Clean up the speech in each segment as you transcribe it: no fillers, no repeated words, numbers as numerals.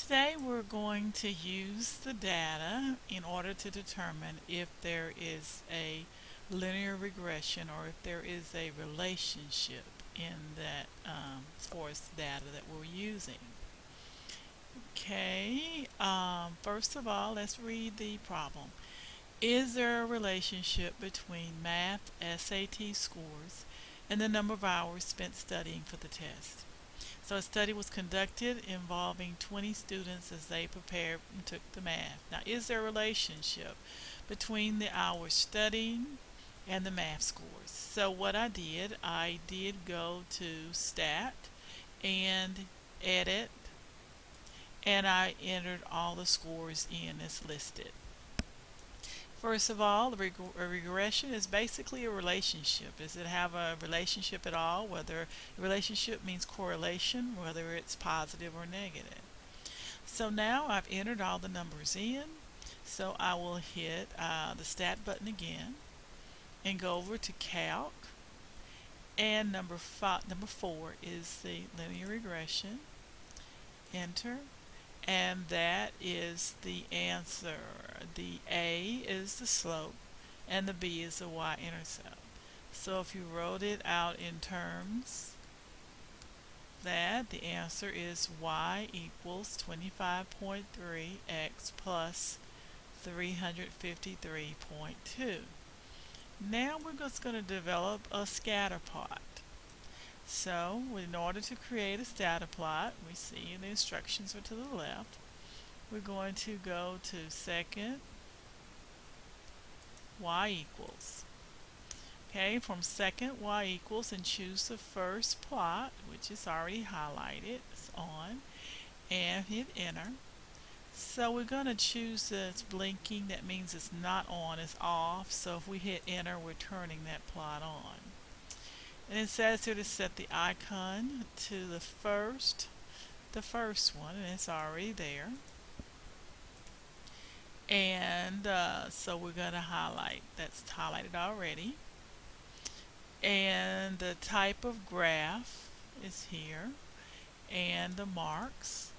Today we're going to use the data in order to determine if there is a linear regression or if there is a relationship in that as far as the data that we're using. Okay, first of all, let's read the problem. Is there a relationship between math SAT scores and the number of hours spent studying for the test? So a study was conducted involving 20 students as they prepared and took the math. Now, is there a relationship between the hours studying and the math scores? So what I did go to Stat and Edit, and I entered all the scores in as listed. First of all, a regression is basically a relationship. Does it have a relationship at all? Whether a relationship means correlation, whether it's positive or negative. So now I've entered all the numbers in. So I will hit the Stat button again and go over to Calc. And number 4 is the linear regression. Enter. And that is the answer. The A is the slope and the B is the y-intercept. So if you wrote it out in terms that the answer is y equals 25.3 x plus 353.2. Now we're just going to develop a scatter plot. So in order to create a scatter plot, we see the instructions are to the left. We're going to go to second y equals. Okay, from second y equals and choose the first plot, which is already highlighted. It's on, and hit enter. So we're going to choose this blinking. That means it's not on, it's off. So if we hit enter, we're turning that plot on. And it says here to set the icon to the first one, and it's already there. And so we're going to highlight. That's highlighted already. And the type of graph is here, and the marks.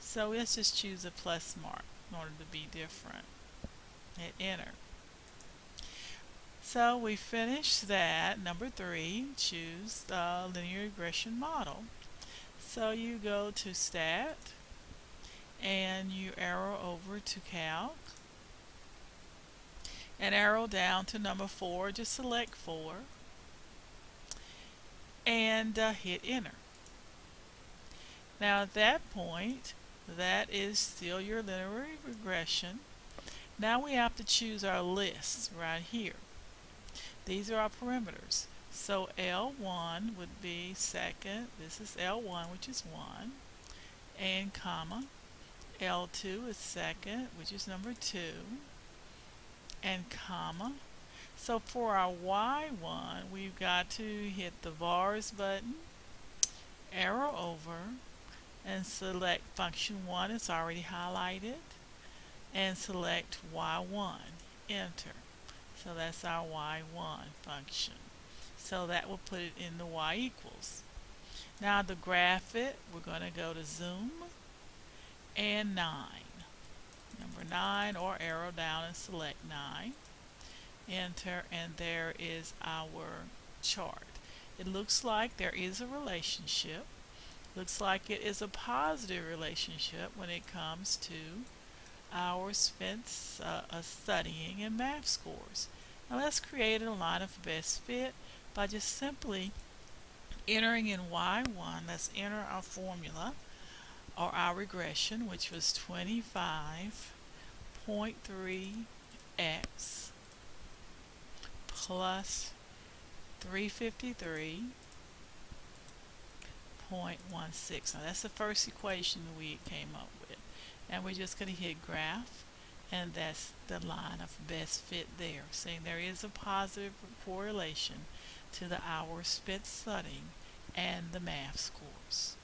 So let's just choose a plus mark in order to be different. Hit enter. So we finished that. Number 3, choose the linear regression model. So you go to Stat and you arrow over to Calc and arrow down to number 4. Just select 4 and hit enter. Now at that point, that is still your linear regression. Now we have to choose our list right here. These are our parameters. So L1 would be second. This is L1, which is 1, and comma. L2 is second, which is number 2, and comma. So for our Y1, we've got to hit the vars button, arrow over, and select function 1. It's already highlighted, and select Y1. Enter. So that's our y1 function. So that will put it in the y equals. Now to graph it, we're going to go to zoom and 9. Number 9, or arrow down and select 9. Enter, and there is our chart. It looks like there is a relationship. Looks like it is a positive relationship when it comes to hours spent studying and math scores. Now let's create a line of best fit by just simply entering in y1. Let's enter our formula or our regression, which was 25.3x plus 353.16. Now that's the first equation we came up with. And we're just going to hit graph, and that's the line of best fit there, saying there is a positive correlation to the hours spent studying and the math scores.